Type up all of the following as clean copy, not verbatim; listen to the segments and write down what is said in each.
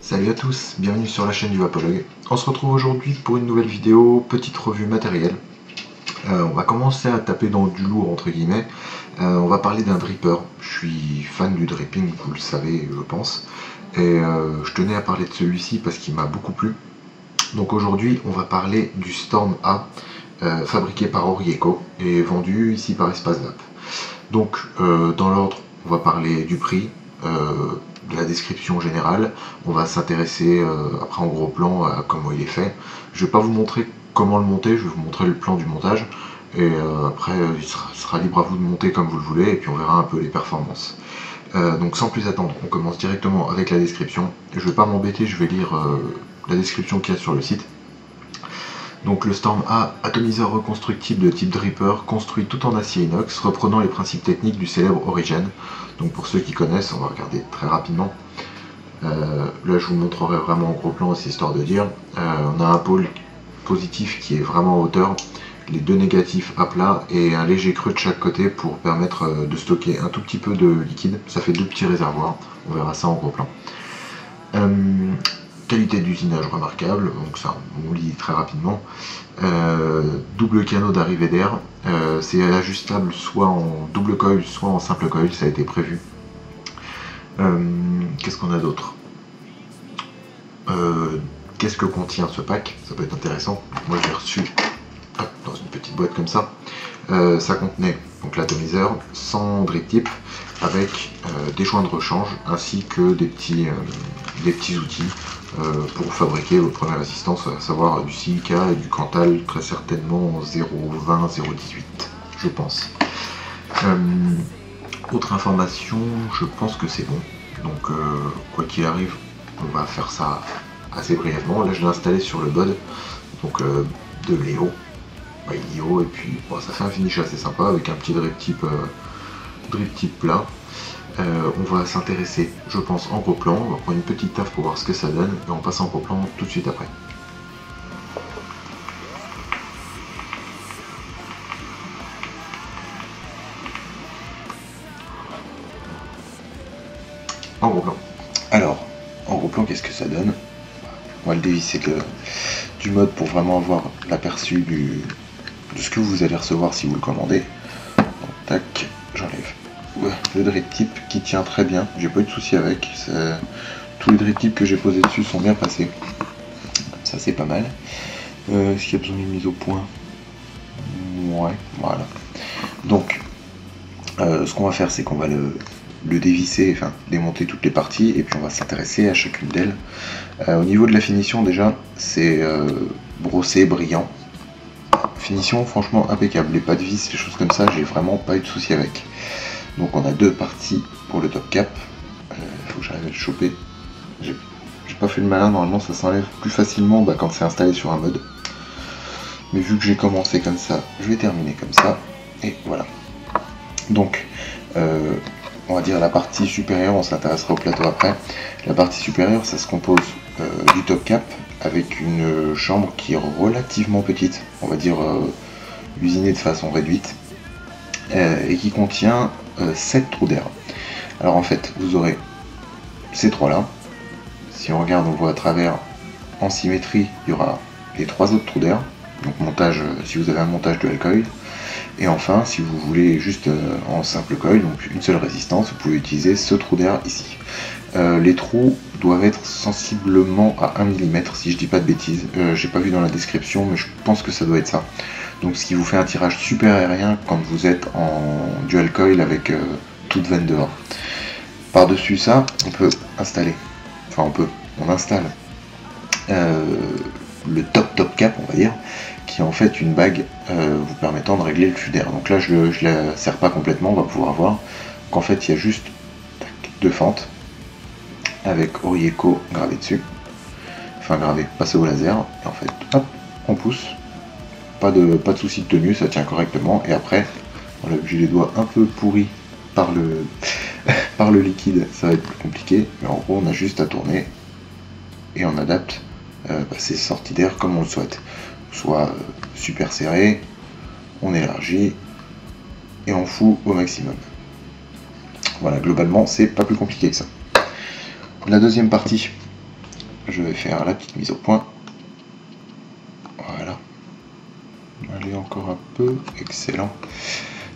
Salut à tous, bienvenue sur la chaîne du Vapologue. On se retrouve aujourd'hui pour une nouvelle vidéo, petite revue matérielle. On va commencer à taper dans du lourd entre guillemets. On va parler d'un dripper. Je suis fan du dripping, vous le savez je pense. Et je tenais à parler de celui-ci parce qu'il m'a beaucoup plu. Donc aujourd'hui on va parler du Storm A, fabriqué par Orieco et vendu ici par Espace Vape. Donc dans l'ordre on va parler du prix, de la description générale, on va s'intéresser après en gros plan à comment il est fait. Je vais pas vous montrer comment le monter, je vais vous montrer le plan du montage et après il sera libre à vous de monter comme vous le voulez et puis on verra un peu les performances. Donc sans plus attendre, on commence directement avec la description. Je vais pas m'embêter, je vais lire la description qu'il y a sur le site. Donc le Storm A, atomiseur reconstructible de type dripper, construit tout en acier inox, reprenant les principes techniques du célèbre Origin. Donc pour ceux qui connaissent, on va regarder très rapidement. Là je vous montrerai vraiment en gros plan, c'est histoire de dire. On a un pôle positif qui est vraiment en hauteur, les deux négatifs à plat et un léger creux de chaque côté pour permettre de stocker un tout petit peu de liquide. Ça fait deux petits réservoirs, on verra ça en gros plan. Qualité d'usinage remarquable, donc ça on lit très rapidement. Double canot d'arrivée d'air, c'est ajustable soit en double coil, soit en simple coil, ça a été prévu. Qu'est-ce qu'on a d'autre? Qu'est-ce que contient ce pack? Ça peut être intéressant. Moi j'ai reçu dans une petite boîte comme ça. Ça contenait donc l'atomiseur sans drip tip avec des joints de rechange ainsi que des petits outils pour fabriquer votre première résistance, à savoir du silica et du Cantal, très certainement 0,20, 0,18 je pense. Autre information, je pense que c'est bon, donc quoi qu'il arrive on va faire ça assez brièvement. Là je l'ai installé sur le bod donc de Léo, et puis bon, ça fait un finish assez sympa avec un petit drip tip plat. On va s'intéresser, je pense, en gros plan. On va prendre une petite taf pour voir ce que ça donne et on passe en gros plan tout de suite après. En gros plan. Alors, en gros plan, qu'est-ce que ça donne? On va le dévisser du mode pour vraiment avoir l'aperçu de ce que vous allez recevoir si vous le commandez. Donc, tac, j'enlève le drip tip qui tient très bien, j'ai pas eu de soucis avec. Tous les drip tips que j'ai posés dessus sont bien passés, ça c'est pas mal. Est-ce qu'il y a besoin d'une mise au point? Ouais, voilà. Donc ce qu'on va faire, c'est qu'on va le dévisser, enfin démonter toutes les parties et puis on va s'intéresser à chacune d'elles. Au niveau de la finition, déjà c'est brossé, brillant, finition franchement impeccable, les pas de vis, les choses comme ça, j'ai vraiment pas eu de soucis avec. Donc on a deux parties pour le top cap. Faut que j'arrive à le choper. J'ai pas fait le malin, normalement ça s'enlève plus facilement quand c'est installé sur un mode. Mais vu que j'ai commencé comme ça, je vais terminer comme ça. Et voilà. Donc on va dire la partie supérieure, on s'intéressera au plateau après. La partie supérieure, ça se compose du top cap avec une chambre qui est relativement petite, on va dire usinée de façon réduite, et qui contient 7 trous d'air. Alors en fait vous aurez ces trois là, si on regarde on voit à travers en symétrie il y aura les 3 autres trous d'air, donc montage si vous avez un montage dual coil, et enfin si vous voulez juste en simple coil, donc une seule résistance, vous pouvez utiliser ce trou d'air ici. Les trous doivent être sensiblement à 1 mm si je dis pas de bêtises, j'ai pas vu dans la description mais je pense que ça doit être ça. Donc ce qui vous fait un tirage super aérien quand vous êtes en dual coil avec toute veine dehors. Par-dessus ça, on peut installer, on installe le top cap, on va dire, qui est en fait une bague vous permettant de régler le flux d'air. Donc là je la serre pas complètement, on va pouvoir voir qu'en fait il y a juste deux fentes avec Orieco gravé dessus, enfin gravé, passé au laser, et en fait hop, on pousse. Pas de souci de tenue, ça tient correctement. Et après, voilà, j'ai les doigts un peu pourris par le liquide, ça va être plus compliqué. Mais en gros, on a juste à tourner et on adapte ces sorties d'air comme on le souhaite. Soit super serré, on élargit et on fout au maximum. Voilà, globalement, c'est pas plus compliqué que ça. La deuxième partie, je vais faire la petite mise au point. Voilà. Allez, encore un peu. Excellent.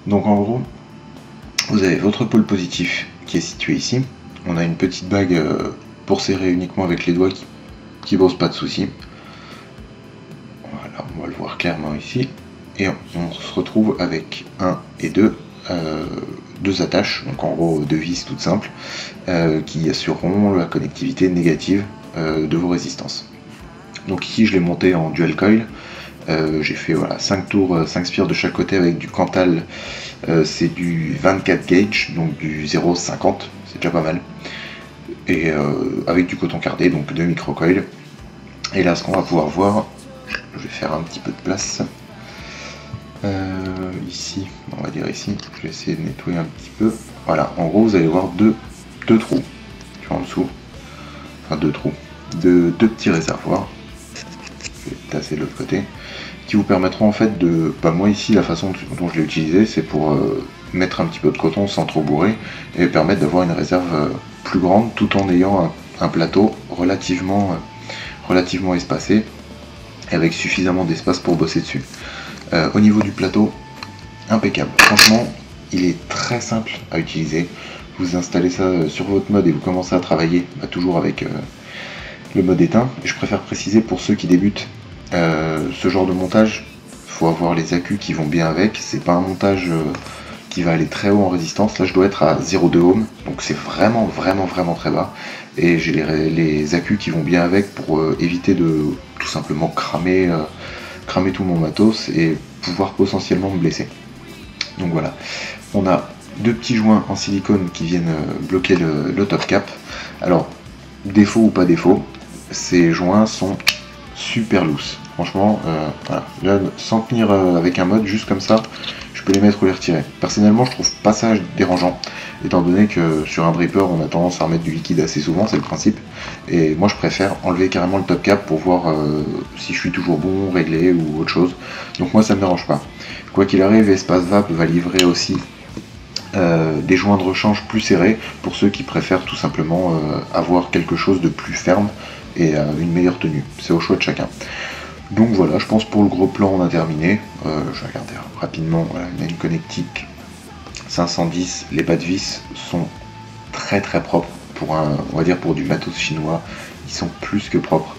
Donc en gros, vous avez votre pôle positif qui est situé ici. On a une petite bague pour serrer uniquement avec les doigts qui pose pas de soucis. Voilà, on va le voir clairement ici. Et on se retrouve avec 1 et 2, deux attaches, donc en gros 2 vis toutes simples, qui assureront la connectivité négative de vos résistances. Donc ici je l'ai monté en dual coil. J'ai fait voilà, 5 tours, 5 spires de chaque côté avec du Cantal, c'est du 24 gauge, donc du 0,50, c'est déjà pas mal. Et avec du coton cardé, donc 2 micro-coils. Et là ce qu'on va pouvoir voir, je vais faire un petit peu de place. Ici, on va dire ici, je vais essayer de nettoyer un petit peu. Voilà, en gros vous allez voir deux trous, tu vois, en dessous. Enfin deux trous, deux petits réservoirs. Je vais tasser de l'autre côté. Qui vous permettront en fait de... Bah moi ici la façon dont je l'ai utilisé c'est pour mettre un petit peu de coton sans trop bourrer et permettre d'avoir une réserve plus grande tout en ayant un plateau relativement espacé et avec suffisamment d'espace pour bosser dessus. Au niveau du plateau, impeccable. Franchement, il est très simple à utiliser. Vous installez ça sur votre mode et vous commencez à travailler toujours avec le mode éteint. Et je préfère préciser pour ceux qui débutent, ce genre de montage, il faut avoir les accus qui vont bien avec. C'est pas un montage qui va aller très haut en résistance. Là, je dois être à 0,2 ohm, donc c'est vraiment très bas. Et j'ai les accus qui vont bien avec pour éviter de tout simplement cramer tout mon matos et pouvoir potentiellement me blesser. Donc voilà, on a 2 petits joints en silicone qui viennent bloquer le top cap. Alors, défaut ou pas défaut, ces joints sont super loose. Franchement, voilà. Là, sans tenir avec un mode, juste comme ça, je peux les mettre ou les retirer. Personnellement, je trouve pas ça dérangeant, étant donné que sur un dripper, on a tendance à remettre du liquide assez souvent, c'est le principe. Et moi, je préfère enlever carrément le top cap pour voir si je suis toujours bon, réglé ou autre chose. Donc moi, ça me dérange pas. Quoi qu'il arrive, Espace Vap va livrer aussi des joints de rechange plus serrés pour ceux qui préfèrent tout simplement avoir quelque chose de plus ferme et une meilleure tenue. C'est au choix de chacun. Donc voilà, je pense pour le gros plan on a terminé. Je vais regarder rapidement. Voilà, il y a une connectique 510. Les bas de vis sont très propres pour on va dire pour du matos chinois. Ils sont plus que propres.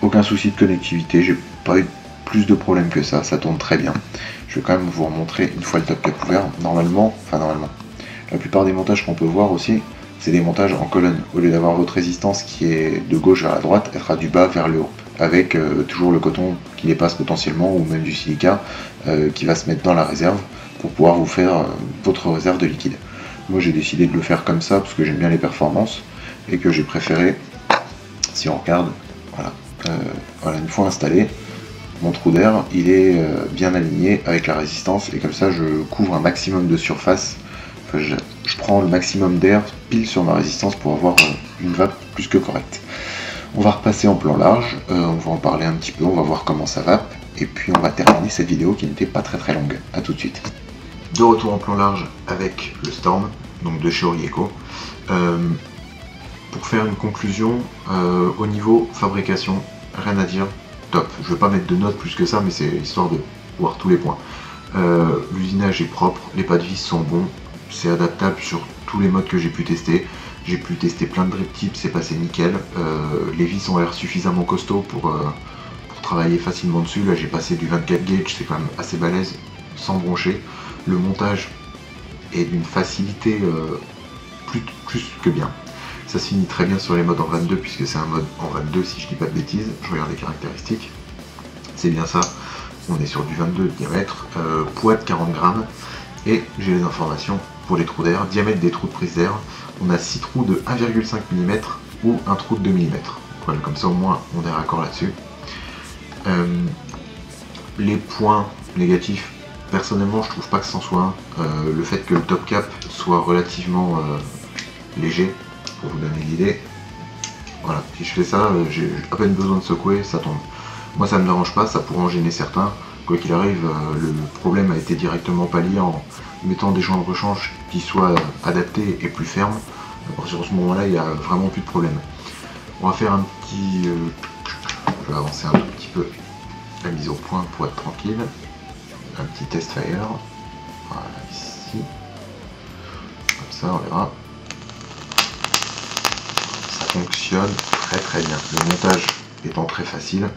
Aucun souci de connectivité. J'ai pas eu plus de problèmes que ça tourne très bien. Je vais quand même vous remontrer une fois le top cap ouvert. Normalement, la plupart des montages qu'on peut voir aussi, c'est des montages en colonne. Au lieu d'avoir votre résistance qui est de gauche vers la droite, elle sera du bas vers le haut, avec toujours le coton qui dépasse potentiellement, ou même du silica qui va se mettre dans la réserve pour pouvoir vous faire votre réserve de liquide. Moi j'ai décidé de le faire comme ça parce que j'aime bien les performances et que j'ai préféré, si on regarde, voilà, une fois installé, mon trou d'air il est bien aligné avec la résistance et comme ça je couvre un maximum de surface. Enfin, je prends le maximum d'air pile sur ma résistance pour avoir une vape plus que correcte. On va repasser en plan large, on va en parler un petit peu, on va voir comment ça vape et puis on va terminer cette vidéo qui n'était pas très longue. A tout de suite. De retour en plan large avec le Storm, donc de chez Orieco. Pour faire une conclusion, au niveau fabrication, rien à dire, top. Je ne vais pas mettre de notes plus que ça, mais c'est histoire de voir tous les points. L'usinage est propre, les pas de vis sont bons, c'est adaptable sur tous les modes que j'ai pu tester. J'ai pu tester plein de drip tips, c'est passé nickel. Les vis ont l'air suffisamment costauds pour travailler facilement dessus. Là j'ai passé du 24 gauge, c'est quand même assez balèze, sans broncher. Le montage est d'une facilité plus que bien. Ça se finit très bien sur les modes en 22 puisque c'est un mode en 22 si je dis pas de bêtises. Je regarde les caractéristiques. C'est bien ça. On est sur du 22 de diamètre, poids de 40 grammes. Et j'ai les informations pour les trous d'air. Diamètre des trous de prise d'air. On a 6 trous de 1,5 mm ou un trou de 2 mm. Voilà, comme ça au moins on est raccord là-dessus. Les points négatifs, personnellement je trouve pas que c'en soit un. Le fait que le top cap soit relativement léger, pour vous donner l'idée. Voilà, si je fais ça, j'ai à peine besoin de secouer, ça tombe. Moi ça me dérange pas, ça pourrait en gêner certains. Quoi qu'il arrive, le problème a été directement pallié en mettant des joints de rechange qui soient adaptés et plus fermes. À partir de ce moment-là, il n'y a vraiment plus de problème. On va faire un petit... je vais avancer un tout petit peu la mise au point pour être tranquille. Un petit test fire. Voilà, ici. Comme ça, on verra. Ça fonctionne très bien. Le montage étant très facile,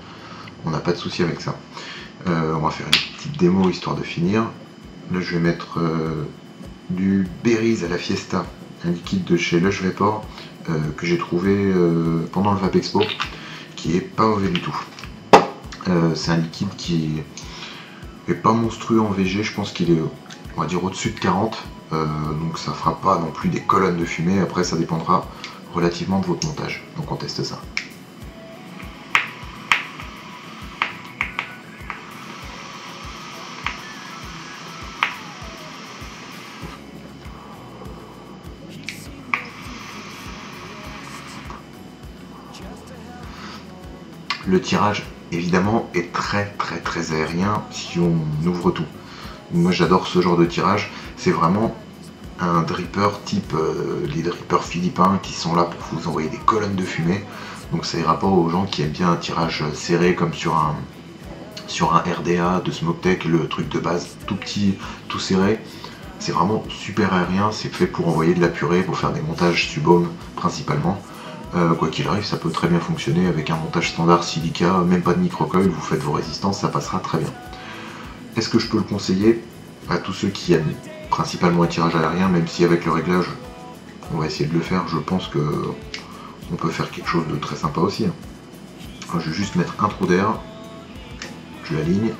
on n'a pas de souci avec ça. On va faire une petite démo histoire de finir. Là, je vais mettre du Berries à la Fiesta, un liquide de chez Lush Vapor que j'ai trouvé pendant le Vape Expo, qui est pas mauvais du tout. C'est un liquide qui est pas monstrueux en VG, je pense qu'il est, on va dire, au-dessus de 40, donc ça fera pas non plus des colonnes de fumée. Après, ça dépendra relativement de votre montage, donc on teste ça. Le tirage, évidemment, est très aérien si on ouvre tout. Moi, j'adore ce genre de tirage. C'est vraiment un dripper type les drippers philippins qui sont là pour vous envoyer des colonnes de fumée. Donc ça ira pas aux gens qui aiment bien un tirage serré comme sur un RDA de Smoke-Tech, le truc de base tout petit, tout serré. C'est vraiment super aérien, c'est fait pour envoyer de la purée, pour faire des montages sub-ohm principalement. Quoi qu'il arrive, ça peut très bien fonctionner avec un montage standard silica, même pas de microcoil, vous faites vos résistances, ça passera très bien. Est-ce que je peux le conseiller à tous ceux qui aiment principalement un tirage aérien, même si avec le réglage, on va essayer de le faire, je pense que on peut faire quelque chose de très sympa aussi. Alors, je vais juste mettre un trou d'air, je l'aligne.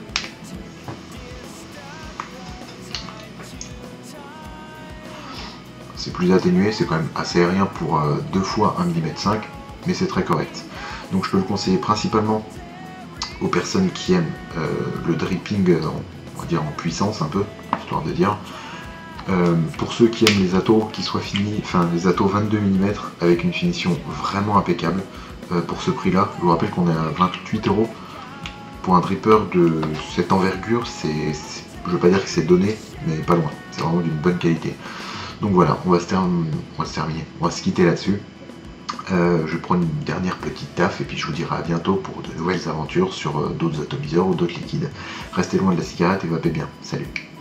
C'est plus atténué, c'est quand même assez aérien pour 2 fois 1,5 mm, mais c'est très correct. Donc je peux le conseiller principalement aux personnes qui aiment le dripping, on va dire en puissance un peu, histoire de dire. Pour ceux qui aiment les atos qui soient finis, enfin les atos 22 mm avec une finition vraiment impeccable, pour ce prix là, je vous rappelle qu'on est à 28 €. Pour un dripper de cette envergure, je veux pas dire que c'est donné, mais pas loin, c'est vraiment d'une bonne qualité. Donc voilà, on va se terminer, on va se quitter là-dessus. Je vais prendre une dernière petite taf et puis je vous dirai à bientôt pour de nouvelles aventures sur d'autres atomiseurs ou d'autres liquides. Restez loin de la cigarette et vapez bien. Salut!